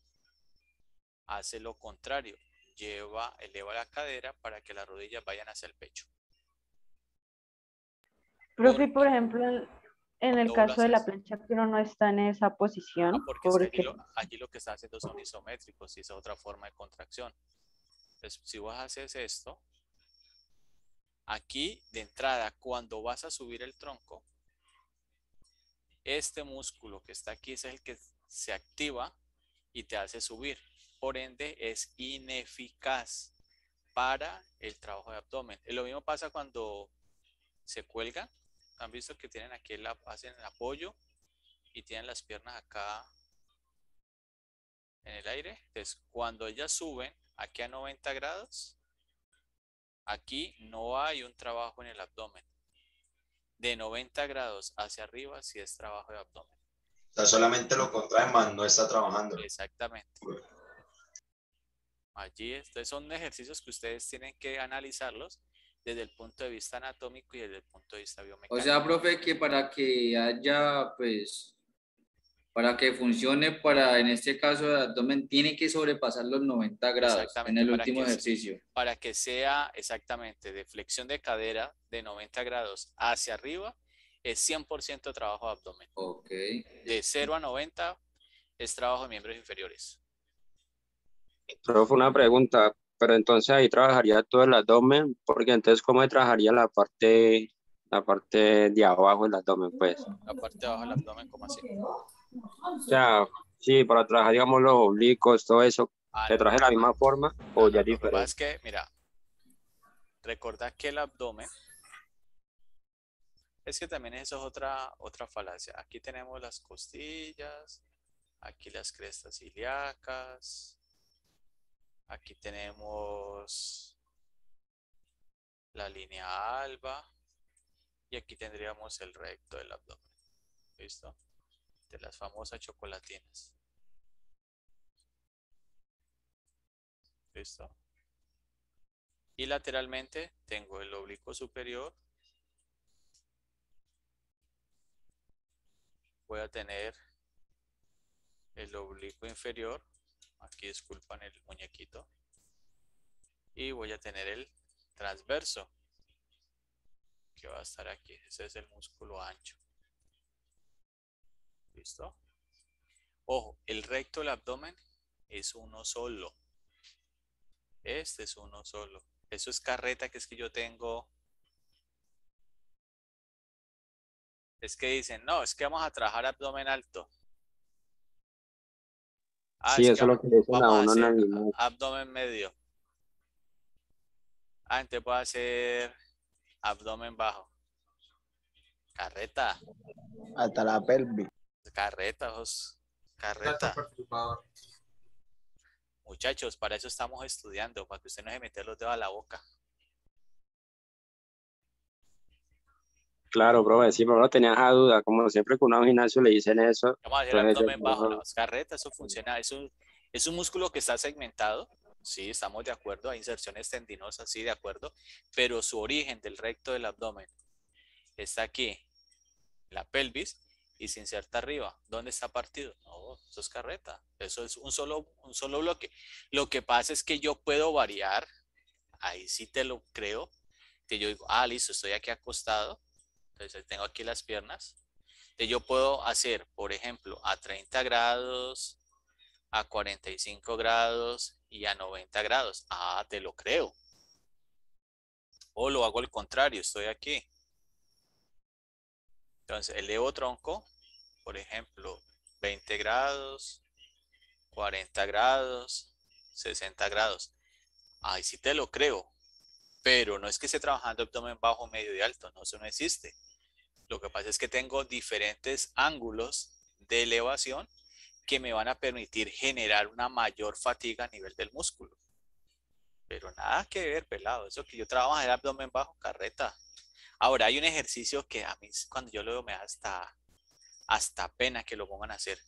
A: hace lo contrario, eleva la cadera para que las rodillas vayan hacia el pecho.
D: Profe, por ejemplo, en el
A: Doblas
D: caso de la
A: eso.
D: plancha que uno no está en esa posición,
A: Porque es que
D: porque
A: allí lo que está haciendo son isométricos y es otra forma de contracción. Entonces, si vos haces esto, aquí de entrada, cuando vas a subir el tronco, este músculo que está aquí es el que se activa y te hace subir. Por ende, es ineficaz para el trabajo de abdomen. Lo mismo pasa cuando se cuelgan. Han visto que tienen aquí hacen el apoyo y tienen las piernas acá en el aire. Entonces, cuando ellas suben aquí a 90 grados, aquí no hay un trabajo en el abdomen. De 90 grados hacia arriba sí es trabajo de abdomen.
E: O sea, solamente lo contrae, más no está trabajando.
A: Exactamente. Allí son ejercicios que ustedes tienen que analizarlos desde el punto de vista anatómico y desde el punto de vista biomecánico.
H: O sea, profe, que para que haya, pues, para que funcione, en este caso el abdomen, tiene que sobrepasar los 90 grados en el último ejercicio.
A: Para que sea exactamente de flexión de cadera de 90 grados hacia arriba, es 100% trabajo de abdomen.
H: Ok.
A: De 0 a 90 es trabajo de miembros inferiores.
K: Profe, una pregunta, pero entonces ahí trabajaría todo el abdomen, porque entonces ¿cómo trabajaría la parte de abajo del abdomen, pues?
A: La parte de abajo del abdomen, ¿cómo así?
K: O sea, sí, para trabajar, digamos, los oblicuos, todo eso, ¿se trabaja de la misma forma o ya es
A: Lo que pasa
K: diferente?
A: es que, mira, recordad que el abdomen, es que también eso es otra falacia. Aquí tenemos las costillas, aquí las crestas ilíacas, aquí tenemos la línea alba y aquí tendríamos el recto del abdomen. ¿Listo? De las famosas chocolatinas. ¿Listo? Y lateralmente tengo el oblicuo superior. Voy a tener el oblicuo inferior. Aquí disculpan el muñequito. Y voy a tener el transverso, que va a estar aquí. Ese es el músculo ancho. ¿Listo? Ojo, el recto del abdomen es uno solo. Este es uno solo. Eso es carreta, que es que yo tengo. Es que dicen, no, es que vamos a trabajar abdomen alto.
K: Sí, eso es lo que le dicen a
A: vamos a
K: uno en
A: hacer
K: el gimnasio.
A: abdomen medio. Entonces voy a hacer abdomen bajo. Carreta.
B: Hasta la pelvis.
A: Carreta, Jos. Carreta. Muchachos, para eso estamos estudiando, para que usted no se meta los dedos a la boca.
K: Claro, profe, sí, pero no tenía esa duda. Como siempre que uno a un gimnasio le dicen eso.
A: Vamos a hacer
K: Entonces,
A: abdomen bajo, las carretas, eso funciona, es un músculo que está segmentado, sí, estamos de acuerdo, hay inserciones tendinosas, sí, de acuerdo, pero su origen del recto del abdomen está aquí, la pelvis, y se inserta arriba. ¿Dónde está partido? No, eso es carreta, eso es un solo bloque. Lo que pasa es que yo puedo variar, ahí sí te lo creo, que yo digo, listo, estoy aquí acostado, entonces tengo aquí las piernas. Yo puedo hacer, por ejemplo, a 30 grados, a 45 grados y a 90 grados. Te lo creo. O lo hago al contrario, estoy aquí. Entonces, elevo tronco, por ejemplo, 20 grados, 40 grados, 60 grados. Ahí sí te lo creo. Pero no es que esté trabajando abdomen bajo, medio y alto. No, eso no existe. Lo que pasa es que tengo diferentes ángulos de elevación que me van a permitir generar una mayor fatiga a nivel del músculo. Pero nada que ver, pelado. Eso que yo trabajo en el abdomen bajo, carreta. Ahora, hay un ejercicio que a mí, cuando yo lo veo, me da hasta pena que lo pongan a hacer.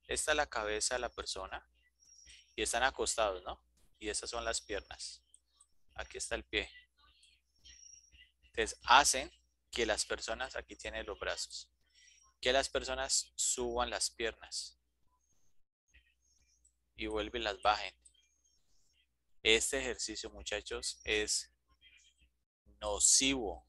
A: Esta es la cabeza de la persona y están acostados, ¿no? Y estas son las piernas. Aquí está el pie. Entonces, hacen que las personas, aquí tienen los brazos, que las personas suban las piernas y vuelven y las bajen. Este ejercicio, muchachos, es nocivo.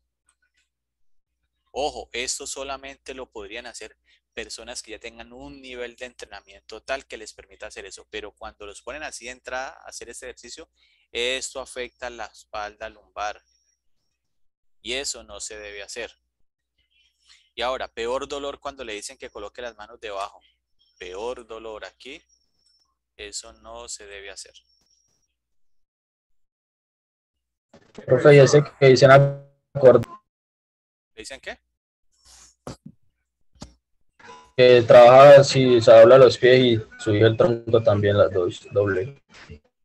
A: Ojo, esto solamente lo podrían hacer personas que ya tengan un nivel de entrenamiento tal que les permita hacer eso. Pero cuando los ponen así de entrada a hacer este ejercicio, esto afecta la espalda lumbar. Y eso no se debe hacer. Y ahora, peor dolor cuando le dicen que coloque las manos debajo. Peor dolor aquí. Eso no se debe hacer.
I: Profe, y ese que dicen acorde,
A: ¿Le dicen qué?
I: que trabaja si se dobla los pies y subir el tronco también, las dos, doble.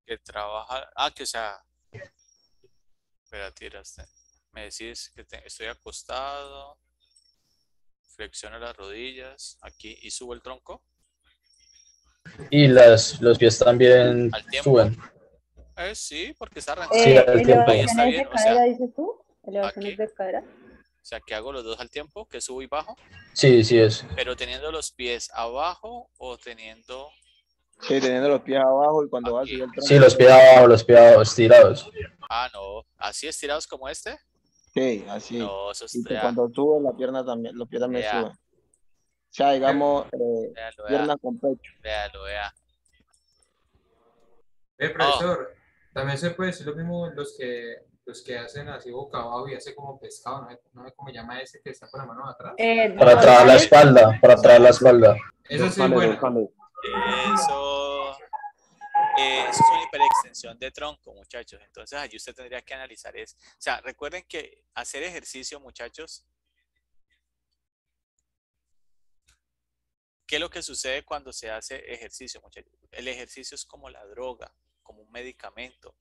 A: Que trabaja. Que o sea. Espera, tiraste. Me decís que estoy acostado. Flexiono las rodillas. Aquí y subo el tronco.
I: Y los pies también
A: ¿Al tiempo?
I: suben.
A: Sí, porque está arrancando.
I: Sí, al tiempo.
A: Ahí está
D: ¿Elevaciones
A: bien.
D: de
A: O
D: cadera,
A: sea,
D: dices tú? ¿Elevaciones
A: aquí.
D: de cadera?
A: O sea, que hago los dos al tiempo, que subo y bajo.
I: Sí, sí es.
A: Pero teniendo los pies abajo o teniendo.
B: Sí, teniendo los pies abajo y cuando va a subir el tronco.
I: Sí, los pies abajo, estirados.
A: No. ¿Así estirados como este?
B: Sí, así.
A: No, eso
B: Y que
A: está.
B: cuando sube la pierna también, los pies también
A: Vea.
B: suben. O sea, digamos,
A: Véalo,
B: pierna con pecho.
A: Véalo, vea.
G: Profesor, también se puede decir lo mismo los que hacen así boca abajo y hace como pescado, ¿no sé cómo llama ese que está con la mano atrás?
I: Para traer la espalda, para traer la espalda.
G: Eso sí, bueno.
A: Eso es una hiperextensión de tronco, muchachos. Entonces, allí usted tendría que analizar eso. O sea, recuerden que hacer ejercicio, muchachos, ¿qué es lo que sucede cuando se hace ejercicio, muchachos? El ejercicio es como la droga, como un medicamento.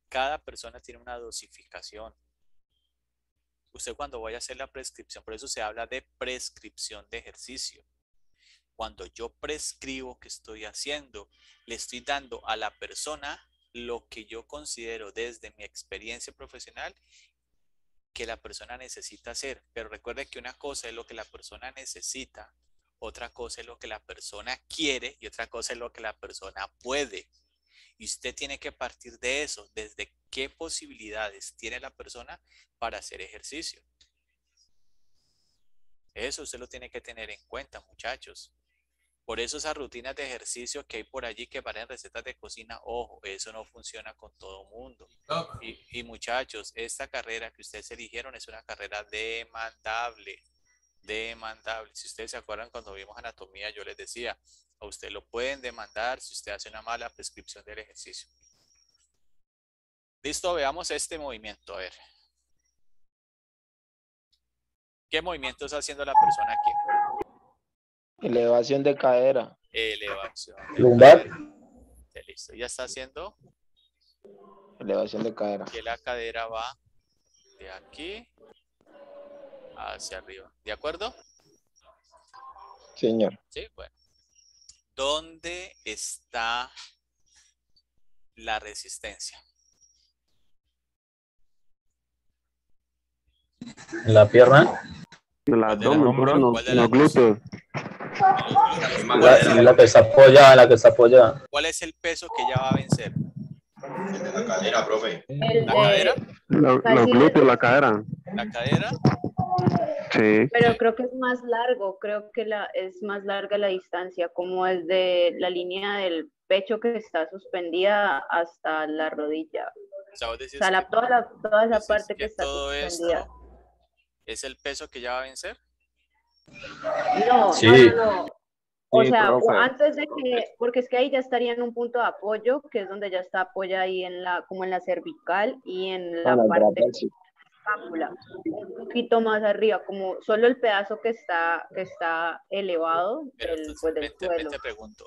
A: Cada persona tiene una dosificación. Usted cuando vaya a hacer la prescripción, por eso se habla de prescripción de ejercicio. Cuando yo prescribo que estoy haciendo, le estoy dando a la persona lo que yo considero desde mi experiencia profesional que la persona necesita hacer. Pero recuerde que una cosa es lo que la persona necesita, otra cosa es lo que la persona quiere y otra cosa es lo que la persona puede. Y usted tiene que partir de eso, desde qué posibilidades tiene la persona para hacer ejercicio. Eso usted lo tiene que tener en cuenta, muchachos. Por eso esas rutinas de ejercicio que hay por allí que parecen recetas de cocina, ojo, eso no funciona con todo mundo. Y muchachos, esta carrera que ustedes eligieron es una carrera demandable. Si ustedes se acuerdan cuando vimos anatomía, yo les decía, a usted lo pueden demandar si usted hace una mala prescripción del ejercicio. Listo, veamos este movimiento, a ver. ¿Qué movimiento está haciendo la persona aquí?
B: Elevación de cadera.
A: Elevación de
I: Lumbar.
A: cadera. Listo. Ya está haciendo
B: Elevación de cadera.
A: que la cadera va de aquí hacia arriba. ¿De acuerdo?
B: Señor.
A: Sí, bueno. ¿Dónde está la resistencia?
I: En la pierna.
L: El abdomen, bro,
A: ¿Cuál de
L: los
A: las dos?
L: glúteos.
I: La que está apoyada, la que está apoyada.
A: ¿Cuál es el peso que ya va a vencer?
E: El de la cadera, profe.
A: ¿La cadera?
L: Los glúteos, la cadera.
A: ¿La cadera?
L: Sí.
D: Pero creo que es más largo, creo que es más larga la distancia, como desde la línea del pecho que está suspendida hasta la rodilla.
A: O sea, vos decís
D: O sea,
A: que-
D: toda esa
A: decís
D: parte que
A: que
D: está
A: todo
D: suspendida.
A: esto es el peso que ya va a vencer.
D: No,
I: Sí.
D: no. O
K: Sí,
D: sea,
K: profe.
D: antes de que, porque es que ahí ya estaría en un punto de apoyo, que es donde ya está apoyada ahí como en la cervical y en la parte de la escápula. Un poquito más arriba, como solo el pedazo que está elevado
A: Pero
D: del,
A: entonces,
D: pues, del
A: ven
D: suelo.
A: te pregunto.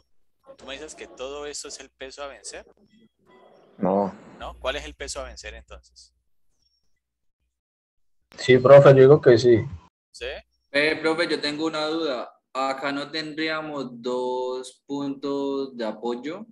A: ¿Tú me dices que todo esto es el peso a vencer?
B: No.
A: ¿No? ¿Cuál es el peso a vencer entonces?
I: Sí, profe, yo digo que sí.
A: ¿Sí?
H: Profe, yo tengo una duda. Acá no tendríamos dos puntos de apoyo.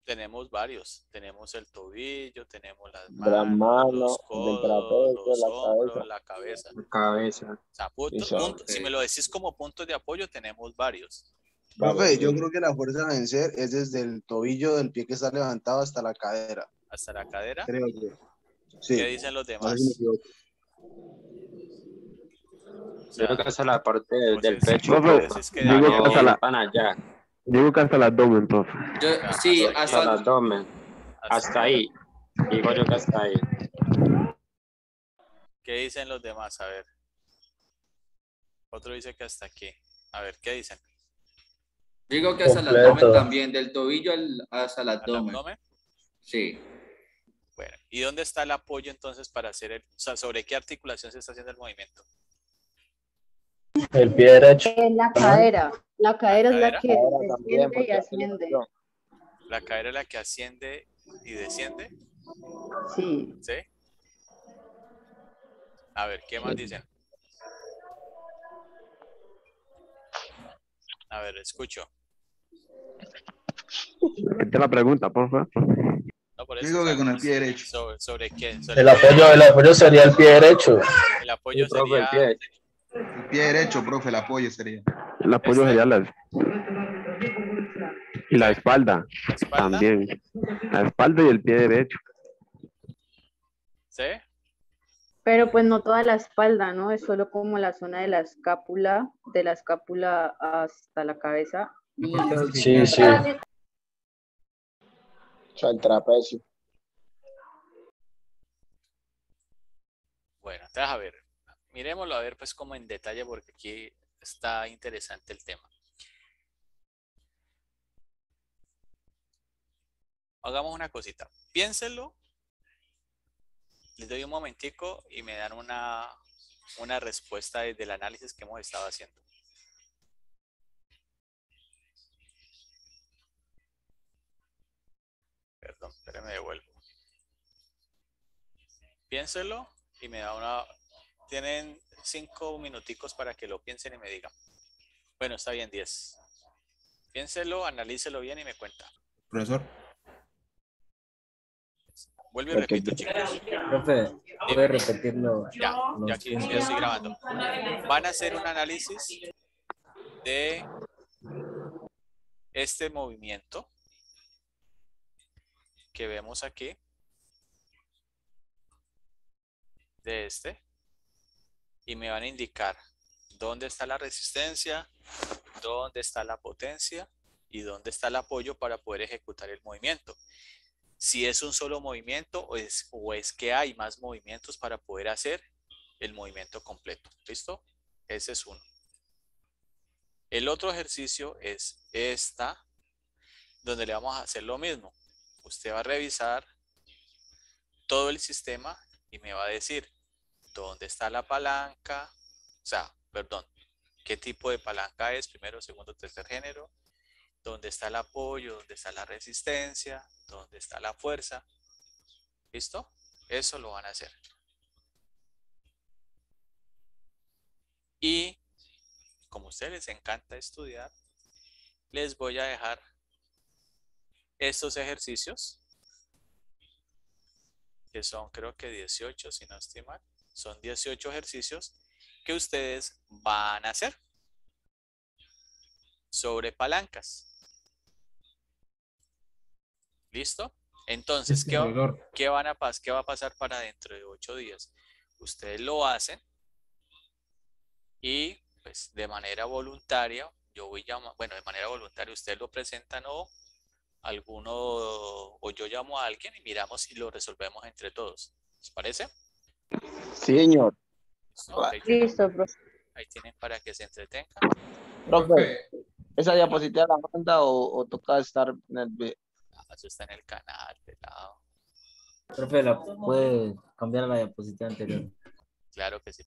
A: Tenemos varios. Tenemos el tobillo, tenemos las
B: Las
A: manos,
B: manos,
A: los
B: el
A: codos,
B: trapecio,
A: los
B: la
A: hombros,
B: cabeza.
A: la cabeza.
K: Cabeza.
A: O sea, si me lo decís como puntos de apoyo, tenemos varios.
M: Profe, yo creo que la fuerza a vencer es desde el tobillo del pie que está levantado hasta la cadera.
A: Hasta la cadera.
M: Creo yo. Sí.
A: ¿Qué dicen los
M: No
A: demás?
M: sé si me equivoco.
K: Yo creo que hasta la parte del
A: Entonces,
K: pecho.
L: Profe,
A: decís que
L: digo que hasta la,
K: Van allá.
L: digo que hasta el abdomen, profe.
H: Sí,
K: Hasta el abdomen. Hasta ahí. Digo yo que hasta ahí.
A: ¿Qué dicen los demás? A ver. Otro dice que hasta aquí. A ver, ¿qué dicen?
H: Digo que hasta el
I: Completo.
H: abdomen también, del tobillo hasta el
A: ¿Al
H: abdomen.
A: abdomen?
H: Sí.
A: Bueno, ¿y dónde está el apoyo entonces para hacer o sea, sobre qué articulación se está haciendo el movimiento?
I: El pie derecho.
D: En la cadera. La cadera es la
A: cadera?
D: que
B: Cadera también,
D: desciende y
B: porque
D: asciende.
A: La cadera es la que asciende y desciende.
D: Sí.
A: ¿Sí? A ver, ¿qué más dicen? A ver, escucho.
L: ¿Qué te la pregunta, profe?
A: No, por eso,
M: Digo
A: o sea,
M: que con el pie derecho.
A: ¿Sobre qué?
I: El apoyo sería el pie derecho.
A: El apoyo
K: Sí, profe,
A: sería...
K: el pie.
M: El pie derecho, profe, el apoyo sería.
L: El apoyo
A: Este.
L: sería y la espalda,
A: ¿La espalda?
L: también. La espalda y el pie derecho.
A: ¿Sí?
D: Pero pues no toda la espalda, ¿no? Es solo como la zona de la escápula hasta la cabeza.
I: Sí, sí.
B: O sea, el trapecio.
A: Bueno, entonces a ver, miremoslo a ver pues como en detalle porque aquí está interesante el tema. Hagamos una cosita, piénsenlo, les doy un momentico y me dan una respuesta del análisis que hemos estado haciendo. Perdón, espérenme, me devuelvo. Piénsenlo y me da una... Tienen 5 minuticos para que lo piensen y me digan. Bueno, está bien, 10. Piénselo, analícelo bien y me cuenta.
M: Profesor.
A: Vuelvo y repito, chicos.
F: Profe, ¿puede repetirlo?
A: Ya aquí ya estoy grabando. Van a hacer un análisis de este movimiento que vemos aquí. De este. Y me van a indicar dónde está la resistencia, dónde está la potencia y dónde está el apoyo para poder ejecutar el movimiento. Si es un solo movimiento o es que hay más movimientos para poder hacer el movimiento completo. ¿Listo? Ese es uno. El otro ejercicio es esta, donde le vamos a hacer lo mismo. Usted va a revisar todo el sistema y me va a decir dónde está la palanca, O sea, perdón, ¿qué tipo de palanca es? Primero, segundo, tercer género. ¿Dónde está el apoyo? ¿Dónde está la resistencia? ¿Dónde está la fuerza? ¿Listo? Eso lo van a hacer. Y como a ustedes les encanta estudiar, les voy a dejar estos ejercicios, que son creo que 18, si no estoy mal. Son 18 ejercicios que ustedes van a hacer sobre palancas. ¿Listo? Entonces, ¿qué va a pasar para dentro de 8 días? Ustedes lo hacen y pues de manera voluntaria, yo voy a llamar, bueno, de manera voluntaria ustedes lo presentan o alguno, o yo llamo a alguien y miramos si lo resolvemos entre todos. ¿Les parece?
B: Sí, señor.
A: Okay,
D: Listo, profe.
A: ahí tienen para que se entretengan.
B: Profe, ¿esa diapositiva la manda o toca estar en el video?
A: Eso está en el canal, pelado.
F: Profe, ¿la puede cambiar a la diapositiva anterior?
A: Claro que sí.